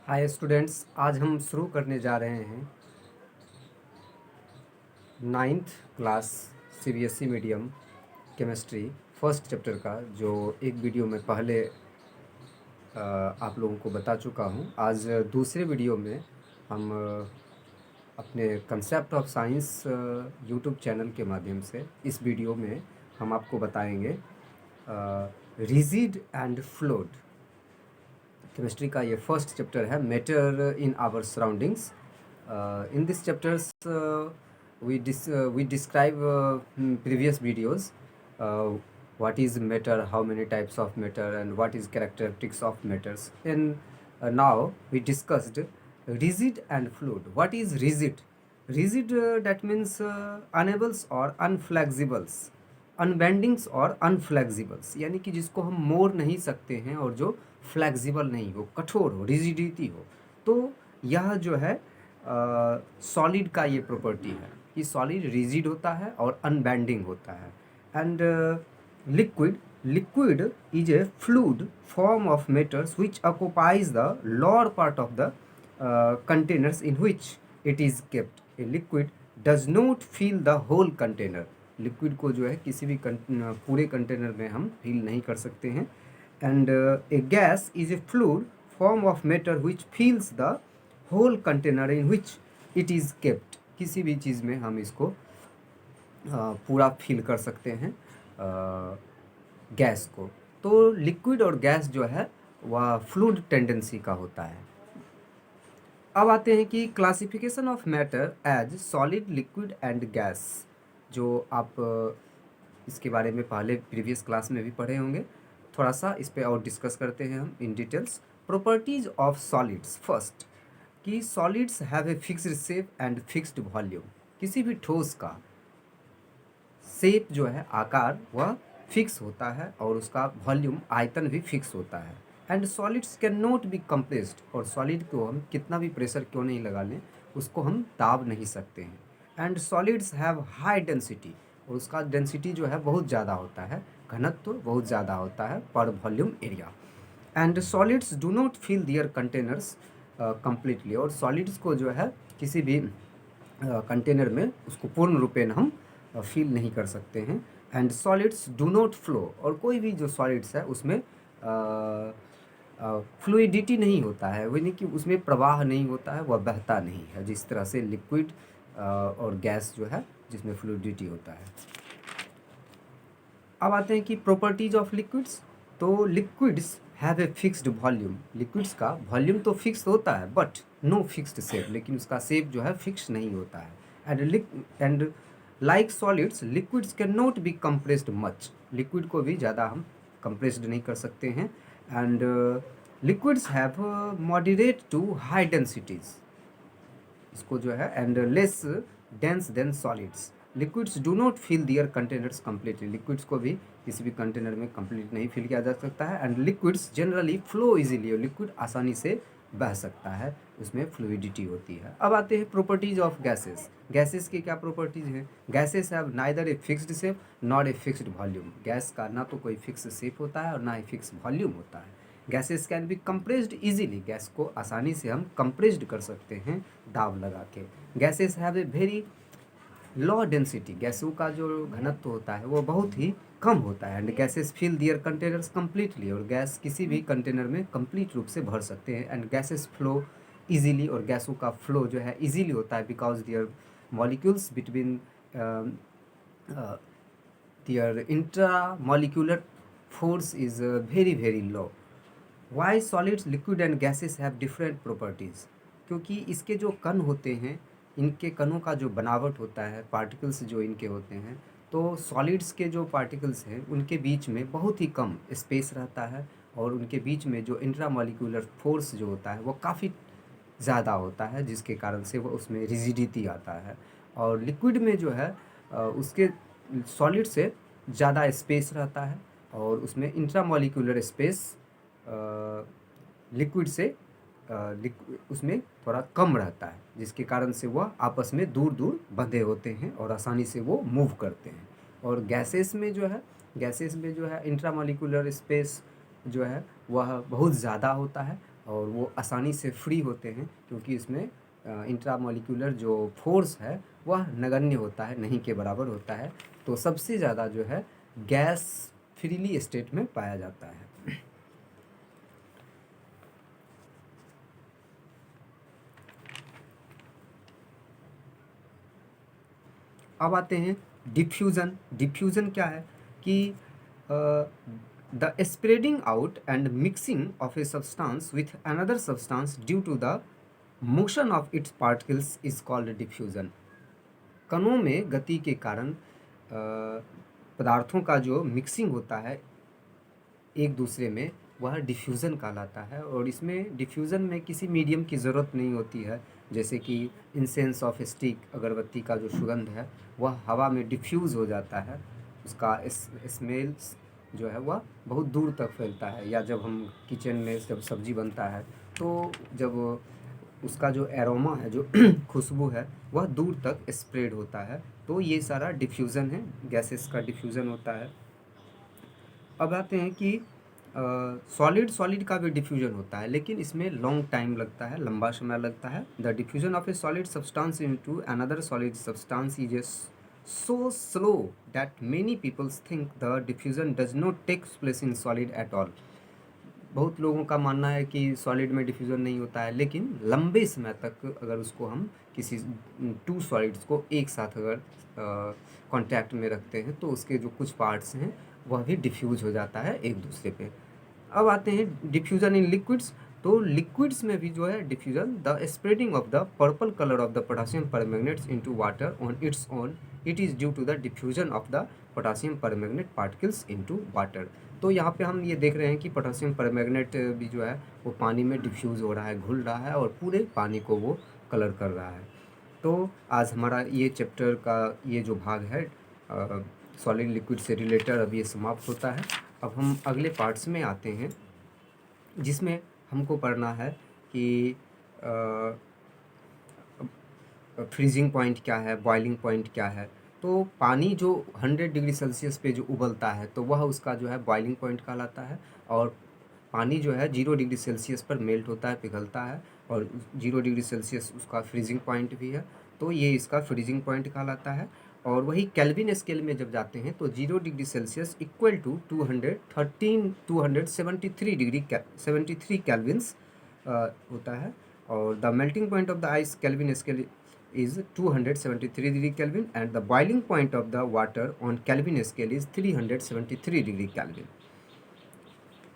Hi students, आज हम शुरू करने जा रहे हैं 9th class CBSE medium chemistry first chapter का, जो एक वीडियो में पहले आप लोगों को बता चुका हूं। आज दूसरे वीडियो में हम अपने concept of science YouTube channel के माध्यम से इस वीडियो में हम आपको बताएंगे रिजिड एंड फ्लूइड। केमिस्ट्री का ये फर्स्ट चैप्टर है, matter in our surroundings. In this chapters we describe previous videos, what is matter, how many types of matter, and what is characteristics of matters. And now we discussed rigid and fluid. What is rigid? Rigid, that means unables or unflexibles, अनबेंडिंग्स और अनफ्लेक्सिबल्स, यानी कि जिसको हम मोड़ नहीं सकते हैं और जो फ्लेक्सिबल नहीं हो, कठोर हो, रिजिडिटी हो। तो यह जो है सॉलिड का ये प्रॉपर्टी है कि सॉलिड रिजिड होता है और अनबेंडिंग होता है। And liquid is a fluid form of matters which occupies the lower part of the containers in which it is kept. A liquid does not fill the whole container. Liquid को जो है किसी भी पूरे container में हम fill नहीं कर सकते हैं। And a gas is a fluid form of matter which fills the whole container in which it is kept. किसी भी चीज़ में हम इसको पूरा फिल कर सकते हैं गैस को। तो लिक्विड और गैस जो है वह फ्लूइड टेंडेंसी का होता है। अब आते हैं कि classification of matter as solid, liquid and gas, जो आप इसके बारे में पहले प्रीवियस क्लास में भी पढ़े होंगे। थोड़ा सा इस पर और डिस्कस करते हैं हम in details. Properties of solids. First, कि solids have a fixed shape and fixed volume. किसी भी ठोस का शेप जो है, आकार, वह फिक्स होता है और उसका वॉल्यूम, आयतन भी फिक्स होता है। And solids can not be compressed, और सॉलिड को हम कितना भी प्रेशर क्यों नहीं लगा लें, उसको हम दाब नहीं सकते हैं। And solids have high density, और उसका डेंसिटी जो है बहुत ज़्यादा होता है, घनत्व तो बहुत ज़्यादा होता है पर volume area. And solids do not fill their containers completely, और सॉलिड्स को जो है किसी भी कंटेनर में उसको पूर्ण रूपेण हम फील नहीं कर सकते हैं। And solids do not flow, और कोई भी जो सॉलिड्स है उसमें फ्लूइडिटी नहीं होता है, यानी कि उसमें प्रवाह नहीं होता है, वह बहता नहीं है, जिस तरह से लिक्विड और गैस जो है जिसमें फ्लूइडिटी होता है। अब आते हैं कि प्रॉपर्टीज ऑफ लिक्विड्स। तो liquids have a fixed volume. Liquids का वॉल्यूम तो फिक्स होता है बट नो फिक्स्ड शेप, लेकिन उसका शेप जो है फिक्स नहीं होता है। And like solids, liquids can not be compressed much. Liquid को भी ज़्यादा हम कंप्रेस्ड नहीं कर सकते हैं। And liquids have moderate to high densities, इसको जो है, and less dense than solids. Liquids do not fill their containers completely. Liquids को भी किसी भी कंटेनर में कंप्लीट नहीं फिल किया जा सकता है। And liquids generally flow easily, और लिक्विड आसानी से बह सकता है, उसमें फ्लूइडिटी होती है। अब आते हैं प्रॉपर्टीज ऑफ गैसेस। गैसेस की क्या प्रॉपर्टीज हैं? Gases have neither A fixed shape not a fixed volume. Gas का ना तो कोई फिक्स शेप होता है और ना ही फिक्स वॉल्यूम होता है। Gases can be compressed easily, gas को आसानी से हम कंप्रेस्ड कर सकते हैं दाब लगा के। Gases have a very low density, गैसों का जो घनत्व होता है वो बहुत ही कम होता है। And gases fill their containers completely, और गैस किसी भी कंटेनर में कंप्लीट रूप से भर सकते हैं। एंड गैसेस फ्लो इजीली, और गैसों का फ्लो जो है इजीली होता है because their molecules between their intra molecular force is very very low. Why solids, liquid and gases have different properties. क्योंकि इसके जो कण होते हैं, इनके कणों का जो बनावट होता है, पार्टिकल्स जो इनके होते हैं, तो सॉलिड्स के जो पार्टिकल्स हैं उनके बीच में बहुत ही कम स्पेस रहता है, और उनके बीच में जो इंट्रामॉलिक्यूलर फोर्स जो होता है वो काफ़ी ज़्यादा होता है, जिसके कारण से वो उसमें रिजिडिटी आता है। और लिक्विड में जो है उसके सॉलिड से ज़्यादा स्पेस रहता है, और उसमें इंट्रामॉलिक्यूलर स्पेस लिक्विड से उसमें थोड़ा कम रहता है, जिसके कारण से वह आपस में दूर दूर बंधे होते हैं और आसानी से वो मूव करते हैं। और गैसेस में जो है इंट्रामॉलिक्यूलर स्पेस जो है वह बहुत ज़्यादा होता है, और वो आसानी से फ्री होते हैं, क्योंकि इसमें इंट्रामॉलिक्यूलर जो फोर्स है वह नगण्य होता है, नहीं के बराबर होता है। तो सबसे ज़्यादा जो है गैस फ्रीली स्टेट में पाया जाता है। अब आते हैं डिफ्यूज़न। डिफ्यूज़न क्या है कि the spreading out and mixing of a substance with another substance due to the motion of its particles is called diffusion. कणों में गति के कारण पदार्थों का जो मिक्सिंग होता है एक दूसरे में, वह डिफ्यूज़न कहलाता है। और इसमें डिफ्यूज़न में किसी मीडियम की ज़रूरत नहीं होती है, जैसे कि इंसेंस ऑफ स्टिक, अगरबत्ती का जो सुगंध है वह हवा में डिफ्यूज़ हो जाता है, उसका स्मेल्स जो है वह बहुत दूर तक फैलता है। या जब हम किचन में जब सब्ज़ी बनता है तो जब उसका जो एरोमा है, जो खुशबू है, वह दूर तक स्प्रेड होता है। तो ये सारा डिफ्यूज़न है, गैसेस का डिफ्यूज़न होता है। अब आते हैं कि सॉलिड सॉलिड का भी डिफ्यूजन होता है, लेकिन इसमें लॉन्ग टाइम लगता है, लंबा समय लगता है। The diffusion of a solid substance into another solid substance is so slow that many peoples think the diffusion does not take place in solid at all. बहुत लोगों का मानना है कि सॉलिड में डिफ्यूज़न नहीं होता है, लेकिन लंबे समय तक अगर उसको हम किसी टू सॉलिड्स को एक साथ अगर कांटेक्ट में रखते हैं तो उसके जो कुछ पार्ट्स हैं वह भी डिफ्यूज़ हो जाता है एक दूसरे पे। अब आते हैं डिफ्यूज़न इन लिक्विड्स। तो लिक्विड्स में भी जो है diffusion, the spreading of the purple colour of the potassium permanganates into water on its own, it is due to the diffusion of the potassium permanganate particles into water. तो यहाँ पे हम ये देख रहे हैं कि पोटासियम परमैंगनेट भी जो है वो पानी में डिफ्यूज़ हो रहा है, घुल रहा है और पूरे पानी को वो कलर कर रहा है। तो आज हमारा ये चैप्टर का ये जो भाग है सॉलिड लिक्विड से रिलेटेड अब ये समाप्त होता है। अब हम अगले पार्ट्स में आते हैं, जिसमें हमको पढ़ना है कि फ्रीजिंग पॉइंट क्या है, बॉइलिंग पॉइंट क्या है। तो पानी जो 100 डिग्री सेल्सियस पे जो उबलता है तो वह उसका जो है बॉइलिंग पॉइंट कहलाता है। और पानी जो है 0 डिग्री सेल्सियस पर मेल्ट होता है, पिघलता है, और 0 डिग्री सेल्सियस उसका फ्रीजिंग पॉइंट भी है, तो ये इसका फ्रीजिंग पॉइंट कहलाता है। और वही केल्विन स्केल में जब जाते हैं तो 0 degree Celsius equal to 273 degree 73 kelvins होता है। और the melting point of the ice Kelvin scale is 273 degree Kelvin, and the boiling point of the water on Kelvin scale is 373 degree Kelvin.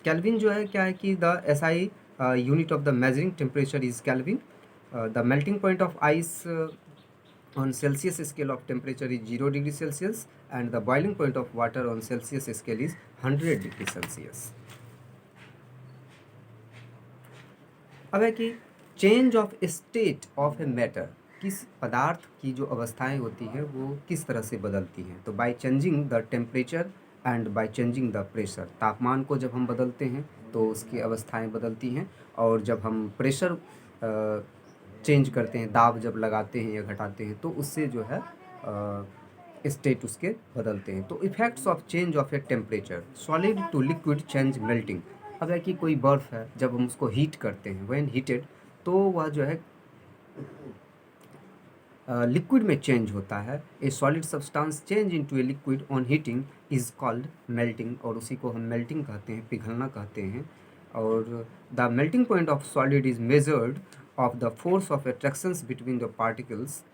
Kelvin जो है क्या है कि the SI unit of the measuring temperature is Kelvin. The melting point of ice on Celsius scale of temperature is 0 degree Celsius, and the boiling point of water on Celsius scale is 100 degree Celsius. अब है कि change of state of a matter, किस पदार्थ की जो अवस्थाएं होती हैं वो किस तरह से बदलती हैं। तो by changing the temperature and by changing the pressure, तापमान को जब हम बदलते हैं तो उसकी अवस्थाएं बदलती हैं, और जब हम प्रेशर चेंज करते हैं, दाब जब लगाते हैं या घटाते हैं, तो उससे जो है स्टेट उसके बदलते हैं। तो effects of change of a temperature, solid to liquid change melting. अब है कि कोई बर्फ़ है, जब हम उसको हीट करते हैं, व्हेन हीटेड, तो वह जो है लिक्विड में चेंज होता है। ए solid substance change into a liquid on heating is called melting, और उसी को हम मेल्टिंग कहते हैं, पिघलना कहते हैं। और the melting point of solid is measured of the force of attractions between the particles.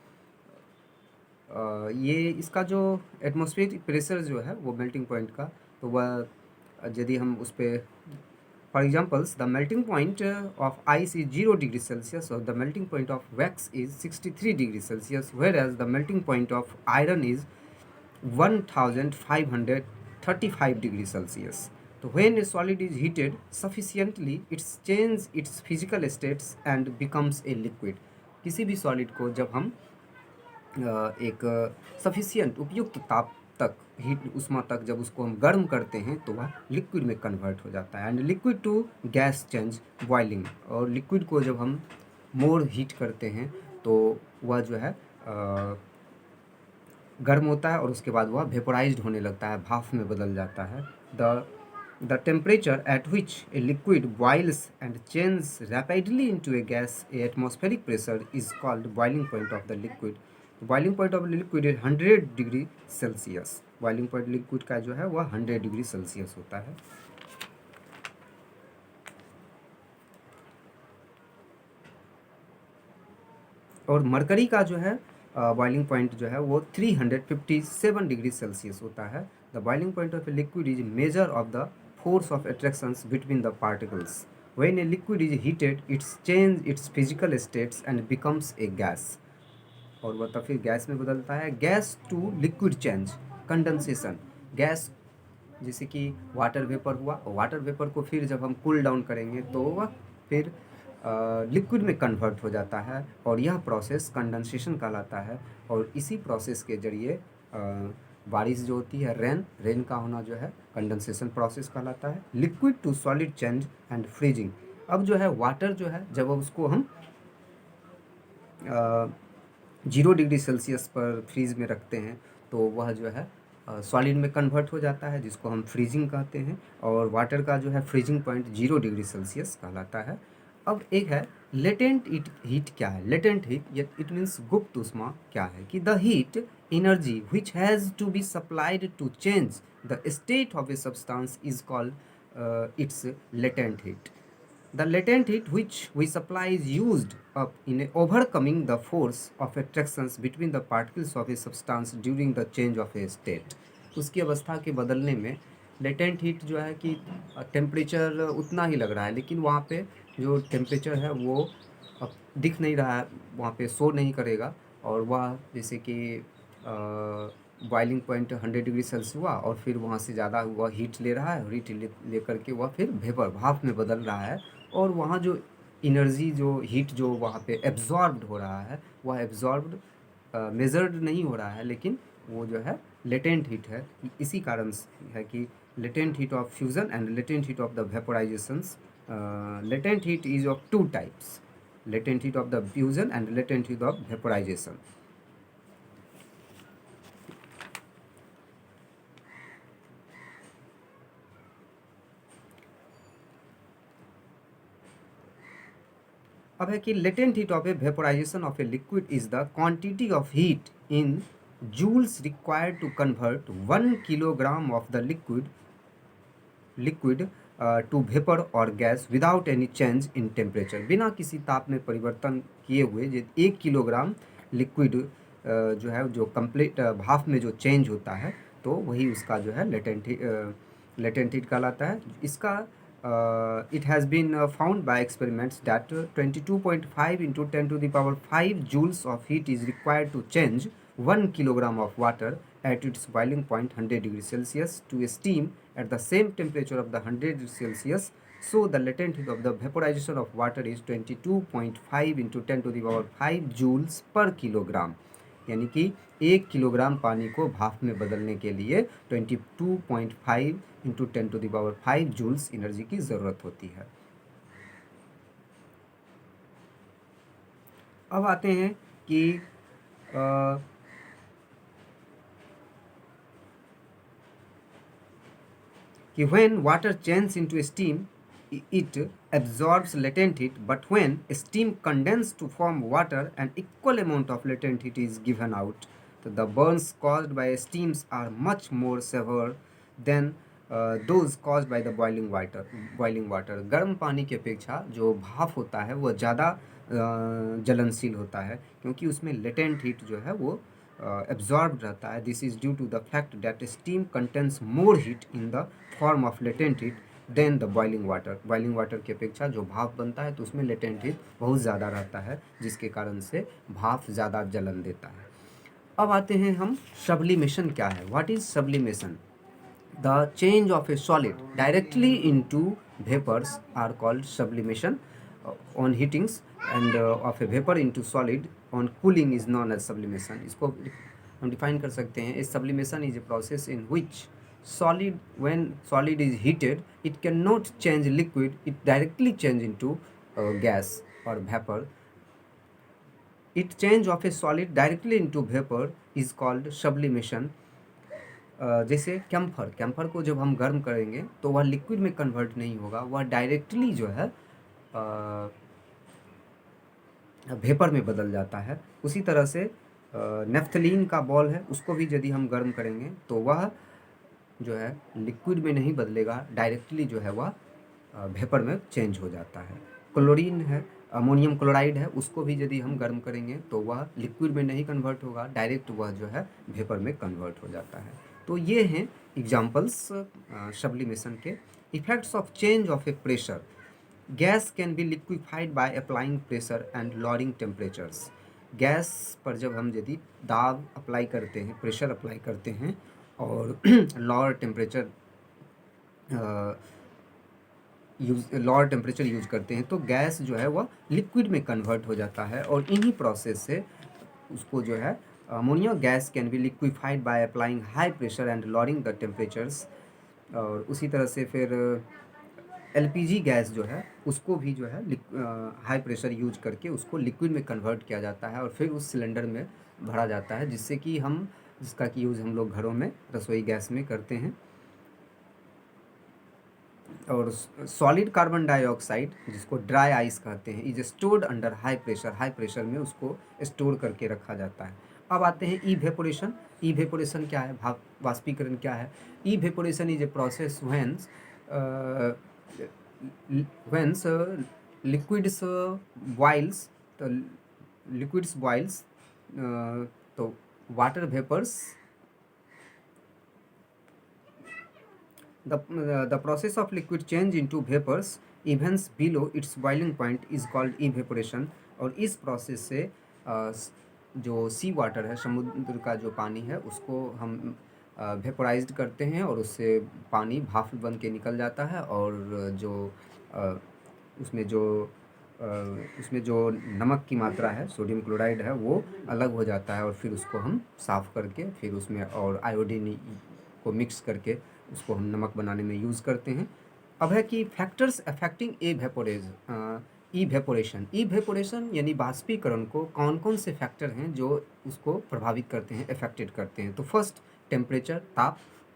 ये इसका जो एटमॉस्फेरिक प्रेशर जो है वो मेल्टिंग पॉइंट का, तो वह यदि हम उस पर For examples, the melting point of ice is 0 degree Celsius, or the melting point of wax is 63 degree Celsius, whereas the melting point of iron is 1535 degree Celsius. So when a solid is heated sufficiently, it changes its physical states and becomes a liquid. किसी भी solid को जब हम एक sufficient उपयुक्त ताप तक, heat उष्मा तक जब उसको हम गर्म करते हैं तो वह लिक्विड में कन्वर्ट हो जाता है। And liquid to gas change boiling, और लिक्विड को जब हम मोर हीट करते हैं तो वह जो है गर्म होता है, और उसके बाद वह वेपोराइज्ड होने लगता है, भाप में बदल जाता है। The The temperature at which a liquid boils and changes rapidly into a gas at atmospheric pressure is called boiling point of the liquid. Boiling point of liquid is 100 degree Celsius. Boiling point liquid का जो है वह 100 degree Celsius होता है. और mercury का जो है बॉइलिंग पॉइंट जो है वो 357 डिग्री सेल्सियस होता है. The boiling point of a liquid is measure of the force of attractions between the particles. When a liquid is heated, it changes its physical states and becomes a gas. और वह तब फिर gas में बदलता है. Gas to liquid change, condensation. Gas जैसे कि water vapour हुआ, वाटर वेपर को फिर जब हम कूल डाउन करेंगे तो वह फिर लिक्विड में कन्वर्ट हो जाता है और यह प्रोसेस कंडेंसेशन कहलाता है. और इसी प्रोसेस के जरिए बारिश जो होती है, रेन का होना जो है कंडेंसेशन प्रोसेस कहलाता है. Liquid to solid change and freezing. अब जो है वाटर जो है जब उसको हम 0 डिग्री सेल्सियस पर फ्रीज में रखते हैं तो वह जो है सॉलिड में कन्वर्ट हो जाता है, जिसको हम फ्रीजिंग कहते हैं. और वाटर का जो है फ्रीजिंग पॉइंट 0 डिग्री सेल्सियस कहलाता है. अब एक है लेटेंट हीट. क्या है लेटेंट हीट? इट मीन्स गुप्त ऊष्मा. क्या है कि the heat energy which has to be supplied to change the state of a substance is called its latent heat. The latent heat which we supply is used up in overcoming the force of attractions between the particles of a substance during the change of a state. उसकी अवस्था के बदलने में latent heat जो है कि temperature उतना ही लग रहा है, लेकिन वहाँ पे जो टेम्परेचर है वो अब दिख नहीं रहा है, वहाँ पे शो नहीं करेगा. और वह जैसे कि बॉइलिंग पॉइंट 100 डिग्री सेल्सियस हुआ और फिर वहाँ से ज़्यादा हुआ हीट ले रहा है, हीट ले करके वह फिर वेपर भाप में बदल रहा है. और वहाँ जो एनर्जी जो हीट जो वहाँ पे एब्जॉर्ब्ड हो रहा है वह एब्जॉर्ब्ड मेजर्ड नहीं हो रहा है, लेकिन वो जो है लेटेंट हीट है. इसी कारण है कि latent heat of fusion and latent heat of the vaporisations. Latent heat is of 2 types, latent heat of the fusion and latent heat of vaporisation. अब है कि latent heat of a vaporisation of a liquid is the quantity of heat in joules required to convert 1 kilogram of the liquid to vapour और gas without any change in temperature. बिना किसी ताप में परिवर्तन किए हुए 1 किलोग्राम लिक्विड जो है जो कंप्लीट भाप में जो चेंज होता है तो वही उसका जो है लेटेंट हीट कहलाता है. इसका it has been found by experiments that 22.5 into 10 to the power 5 joules of heat is required to change 1 kilogram of water at its boiling point 100 degrees Celsius to a steam at the same temperature of the 100 degrees Celsius. So the latent heat of the vaporization of water is 22.5 into 10 to the power 5 joules per kilogram. यानी कि 1 kilogram पानी को भाप में बदलने के लिए 22.5 into 10 to the power 5 joules energy की ज़रूरत होती है. अब आते हैं कि when water changes into steam it absorbs latent heat, but when steam condenses to form water an equal amount of latent heat is given out. So the burns caused by steams are much more severe than those caused by the boiling water. गर्म पानी की अपेक्षा जो भाप होता है वह ज़्यादा जलनशील होता है क्योंकि उसमें लेटेंट हीट जो है वो absorbed रहता है. This is due to the fact that steam contains more heat in the form of latent heat than the boiling water की अपेक्षा जो भाप बनता है तो उसमें लेटेंट हीट बहुत ज़्यादा रहता है, जिसके कारण से भाप ज़्यादा जलन देता है. अब आते हैं हम सब्लिमेशन क्या है. What is sublimation? The change of a solid directly into vapours are called sublimation. On heatings and of a vapour into solid on cooling is known as sublimation. इसको हम डिफाइन कर सकते हैं. A sublimation is a process in which when solid is heated, it cannot change liquid, it directly change into gas or vapor. It change of a solid directly into vapor is called sublimation. जैसे camphor को जब हम गर्म करेंगे तो वह liquid में convert नहीं होगा, वह डायरेक्टली जो है वेपर में बदल जाता है। उसी तरह से नेफ्थलीन का बॉल है, उसको भी यदि हम गर्म करेंगे तो वह जो है लिक्विड में नहीं बदलेगा, डायरेक्टली जो है वह वेपर में चेंज हो जाता है। क्लोरीन है, अमोनियम क्लोराइड है, उसको भी यदि हम गर्म करेंगे तो वह लिक्विड में नहीं कन्वर्ट होगा, डायरेक्ट वह जो है वेपर में कन्वर्ट हो जाता है। तो ये हैं एग्जाम्पल्स सब्लिमेशन के। Effects of change of A pressure. Gas can be liquefied by applying pressure and lowering temperatures. Gas पर जब हम यदि दाब अप्लाई करते हैं, प्रेशर अप्लाई करते हैं और लोअर टेम्परेचर यूज़ करते हैं तो गैस जो है वह लिक्विड में कन्वर्ट हो जाता है। और इन्हीं प्रोसेस से उसको जो है ammonia gas can be liquefied by applying high pressure and lowering the temperatures. और उसी तरह से फिर एलपीजी गैस जो है उसको भी जो है हाई प्रेशर यूज करके उसको लिक्विड में कन्वर्ट किया जाता है और फिर उस सिलेंडर में भरा जाता है, जिससे कि जिसका कि यूज़ हम लोग घरों में रसोई गैस में करते हैं। और सॉलिड कार्बन डाइऑक्साइड, जिसको ड्राई आइस कहते हैं, is stored under high pressure में उसको स्टोर करके रखा जाता है। अब आते हैं इवेपोरेशन क्या है, भाप वाष्पीकरण क्या है। Evaporation is a process whence liquids boils, तो लिक्विड्स बॉइल्स, तो water vapours, the process of liquid change into vapors events below its boiling point is called evaporation। और इस प्रोसेस से जो सी वाटर है, समुद्र का जो पानी है, उसको हम वेपोराइज्ड करते हैं और उससे पानी भाप बन के निकल जाता है। और जो उसमें जो नमक की मात्रा है, सोडियम क्लोराइड है, वो अलग हो जाता है और फिर उसको हम साफ़ करके फिर उसमें और आयोडीन को मिक्स करके उसको हम नमक बनाने में यूज़ करते हैं। अब है कि फैक्टर्स अफेक्टिंग इवेपोरेशन यानी वाष्पीकरण को कौन कौन से फैक्टर हैं जो उसको प्रभावित करते हैं, अफेक्टेड करते हैं। तो फर्स्ट टेम्परेचर,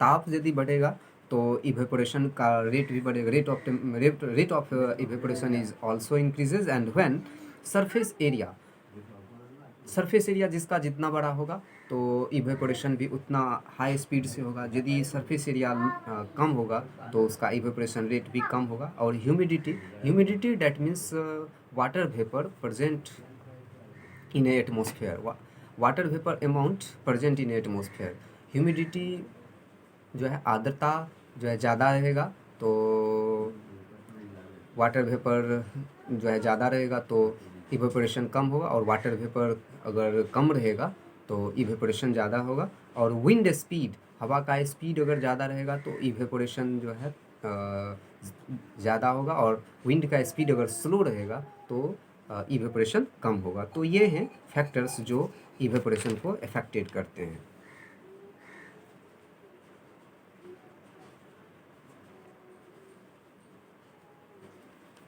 ताप यदि बढ़ेगा तो इवेपोरेशन का रेट भी बढ़ेगा, rate of evaporation is also increases. And when surface area जिसका जितना बड़ा होगा तो इवेपोरेशन भी उतना हाई स्पीड से होगा। यदि सरफेस एरिया कम होगा तो उसका इवेपोरेशन रेट भी कम होगा। और humidity that means water vapour present in atmosphere, water vapour amount present in atmosphere. Humidity जो है, आर्द्रता जो है ज़्यादा रहेगा तो वाटर वेपर जो है ज़्यादा रहेगा तो इवेपोरेशन कम होगा। और वाटर वेपर अगर कम रहेगा तो इवेपोरेशन ज़्यादा होगा। और विंड स्पीड, हवा का स्पीड अगर ज़्यादा रहेगा तो इवेपोरेशन जो है ज़्यादा होगा। और विंड का स्पीड अगर स्लो रहेगा तो इवेपोरेशन कम होगा। तो ये हैं फैक्टर्स जो इवेपोरेशन को अफेक्टेड करते हैं।